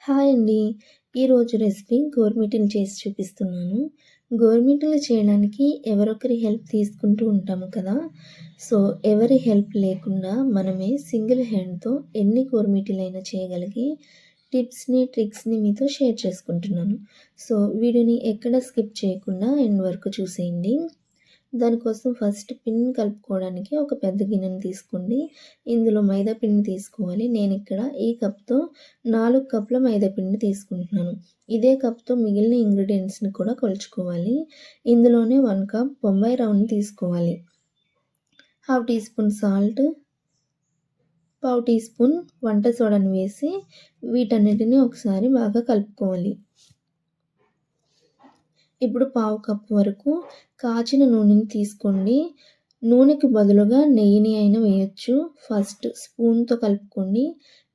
Hi అండి. ఈరోజు recipe గోరుమిటీలు చేసి చూపిస్తున్నాను. గోరుమిటీలు చేయడానికి ఎవరొకరి హెల్ప్ తీసుకుంటూ ఉంటాము కదా! సో, ఎవరి హెల్ప్ లేకుండా మనమే సింగిల్ హ్యాండ్‌తో ఎన్ని గోరుమిటీలైనా చేయగలిగే టిప్స్‌ని, ట్రిక్స్‌ని మీతో షేర్ చేసుకుంటున్నాను. సో, వీడియోని ఎక్కడ స్కిప్ చేయకుండా ఎండ్ వరకు చూసేయండి. దానికోసం ఫస్ట్ పిండిని కలుపుకోవడానికి ఒక పెద్ద గిన్నెని తీసుకోండి. ఇందులో మైదా పిండి తీసుకోవాలి. నేను ఇక్కడ ఈ కప్‌తో 4 కప్పుల మైదా పిండి తీసుకుంటున్నాను. ఇదే కప్‌తో మిగిలిన ఇంగ్రీడియెంట్స్‌ని కూడా కొలుచుకోవాలి. ఇందులోనే 1 కప్ బొంబాయి రవ్వని తీసుకోవాలి. హాఫ్ టీ స్పూన్ సాల్ట్, పావు టీ స్పూన్ వంట సోడాని వేసి వీటన్నిటిని ఒకసారి బాగా కలుపుకోవాలి. ఇప్పుడు పావు కప్పు వరకు కాచిన నూనెని తీసుకోండి. నూనెకి బదులుగా నెయ్యిని అయినా వేయొచ్చు. ఫస్ట్ స్పూన్‌తో కలుపుకోండి.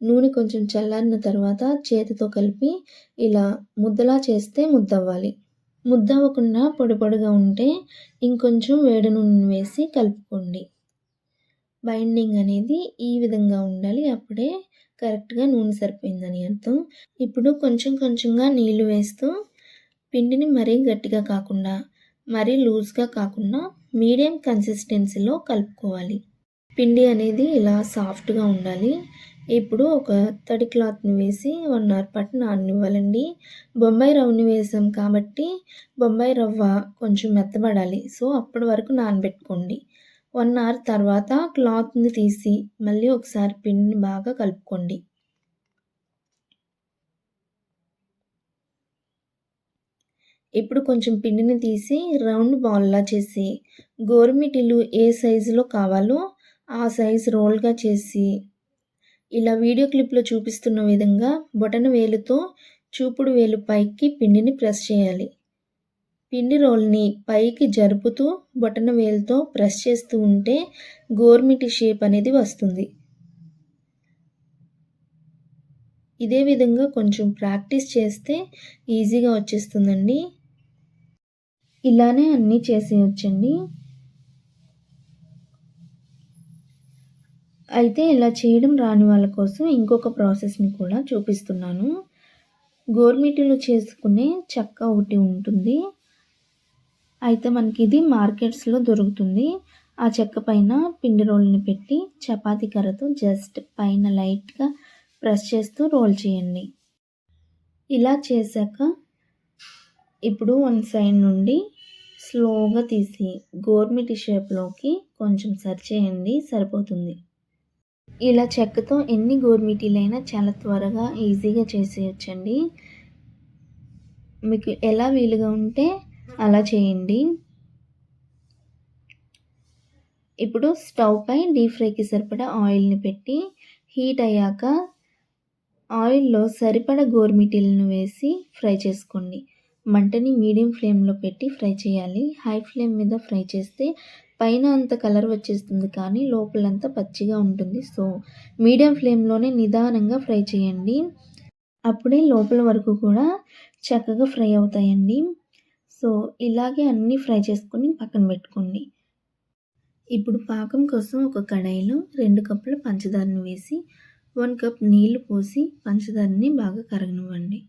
నూనె కొంచెం చల్లారిన తర్వాత చేతితో కలిపి ఇలా ముద్దలా చేస్తే ముద్దవ్వాలి. ముద్దవ్వకుండా పొడి పొడిగా ఉంటే ఇంకొంచెం వేడి నూనెని వేసి కలుపుకోండి. బైండింగ్ అనేది ఈ విధంగా ఉండాలి. అప్పుడే కరెక్ట్‌గా నూనె సరిపోయిందని అర్థం. ఇప్పుడు కొంచెం కొంచెంగా నీళ్లు వేస్తూ పిండిని మరీ గట్టిగా కాకుండా, మరీ లూజ్‌గా కాకుండా మీడియం కన్సిస్టెన్సీలో కలుపుకోవాలి. పిండి అనేది ఇలా సాఫ్ట్‌గా ఉండాలి. ఇప్పుడు ఒక తడి క్లాత్‌ని వేసి 1 అవర్ పాటు నాననివ్వాలండి. బొంబాయి రవ్వని వేసాం కాబట్టి బొంబాయి రవ్వ కొంచెం మెత్తబడాలి. సో, అప్పటి వరకు నానబెట్టుకోండి. 1 అవర్ తర్వాత క్లాత్‌ని తీసి మళ్ళీ ఒకసారి పిండిని బాగా కలుపుకోండి. ఇప్పుడు కొంచెం పిండిని తీసి రౌండ్ బాల్‌లా చేసి గోరుమిటీలు ఏ సైజులో కావాలో ఆ సైజు రోల్‌గా చేసి ఇలా వీడియో క్లిప్‌లో చూపిస్తున్న విధంగా బొటన వేలుతో చూపుడు వేలు పైకి పిండిని ప్రెస్ చేయాలి. పిండి రోల్‌ని పైకి జరుపుతూ బొటన వేలుతో ప్రెస్ చేస్తూ ఉంటే గోరుమిటీ షేప్ అనేది వస్తుంది. ఇదే విధంగా కొంచెం ప్రాక్టీస్ చేస్తే ఈజీగా వచ్చేస్తుందండి. ఇలానే అన్నీ చేసేయొచ్చండి. అయితే ఇలా చేయడం రాని వాళ్ళ కోసం ఇంకొక ప్రాసెస్‌ని కూడా చూపిస్తున్నాను. గోరుమిటీలు చేసుకునే చెక్క ఒకటి ఉంటుంది. అయితే మనకిది మార్కెట్స్‌లో దొరుకుతుంది. ఆ చెక్క పైన పిండి రోల్‌ని పెట్టి చపాతీ కర్రతో జస్ట్ పైన లైట్‌గా ప్రెస్ చేస్తూ రోల్ చేయండి. ఇలా చేశాక ఇప్పుడు వన్ సైడ్ నుండి స్లోగా తీసి గోరుమిటీ షేప్‌లోకి కొంచెం సరిచేయండి, సరిపోతుంది. ఇలా చెక్కతో ఎన్ని గోరుమిటీలైనా చాలా త్వరగా ఈజీగా చేసేయొచ్చండి. మీకు ఎలా వీలుగా ఉంటే అలా చేయండి. ఇప్పుడు స్టవ్ పై డీప్ ఫ్రైకి సరిపడా ఆయిల్‌ని పెట్టి హీట్ అయ్యాక ఆయిల్‌లో సరిపడా గోరుమిటీలను వేసి ఫ్రై చేసుకోండి. మంటని మీడియం ఫ్లేమ్‌లో పెట్టి ఫ్రై చేయాలి. హై ఫ్లేమ్ మీద ఫ్రై చేస్తే పైన అంత కలర్ వచ్చేస్తుంది కానీ లోపలంతా పచ్చిగా ఉంటుంది. సో, మీడియం ఫ్లేమ్‌లోనే నిదానంగా ఫ్రై చేయండి. అప్పుడే లోపల వరకు కూడా చక్కగా ఫ్రై అవుతాయండి. సో, ఇలాగే అన్నీ ఫ్రై చేసుకొని పక్కన పెట్టుకోండి. ఇప్పుడు పాకం కోసం ఒక కడాయిలో 2 కప్పుల పంచదారను వేసి 1 కప్ నీళ్లు పోసి పంచదారని బాగా కరగనివ్వండి.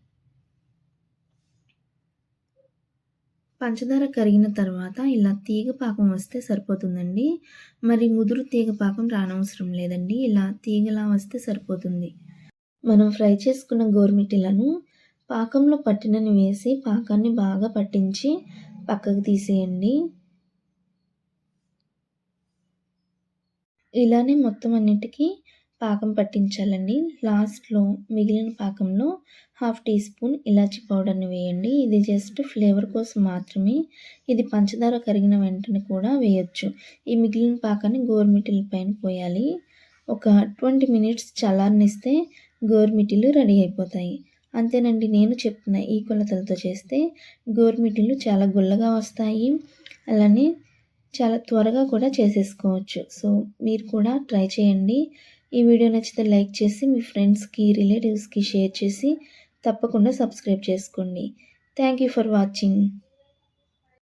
పంచదార కరిగిన తర్వాత ఇలా తీగ పాకం వస్తే సరిపోతుందండి. మరి ముదురు తీగ పాకం రానవసరం లేదండి. ఇలా తీగలా వస్తే సరిపోతుంది. మనం ఫ్రై చేసుకున్న గోరుమిటీలను పాకంలో పట్టినని వేసి పాకాన్ని బాగా పట్టించి పక్కకు తీసేయండి. ఇలానే మొత్తం అన్నిటికీ పాకం పట్టించాలండి. లాస్ట్‌లో మిగిలిన పాకంలో హాఫ్ టీ స్పూన్ ఇలాచీ పౌడర్‌ని వేయండి. ఇది జస్ట్ ఫ్లేవర్ కోసం మాత్రమే. ఇది పంచదార కరిగిన వెంటనే కూడా వేయొచ్చు. ఈ మిగిలిన పాకాన్ని గోరుమిటీల పైన పోయాలి. ఒక 20 మినిట్స్ చల్లారనిస్తే గోరుమిటీలు రెడీ అయిపోతాయి. అంతేనండి. నేను చెప్తున్న ఈ కొలతలతో చేస్తే గోరుమిటీలు చాలా గుల్లగా వస్తాయి. అలానే చాలా త్వరగా కూడా చేసేసుకోవచ్చు. సో, మీరు కూడా ట్రై చేయండి. ఈ వీడియో నచ్చితే లైక్ చేసి మీ ఫ్రెండ్స్‌కి, రిలేటివ్స్‌కి షేర్ చేసి తప్పకుండా సబ్స్క్రైబ్ చేసుకోండి. Thank you for watching.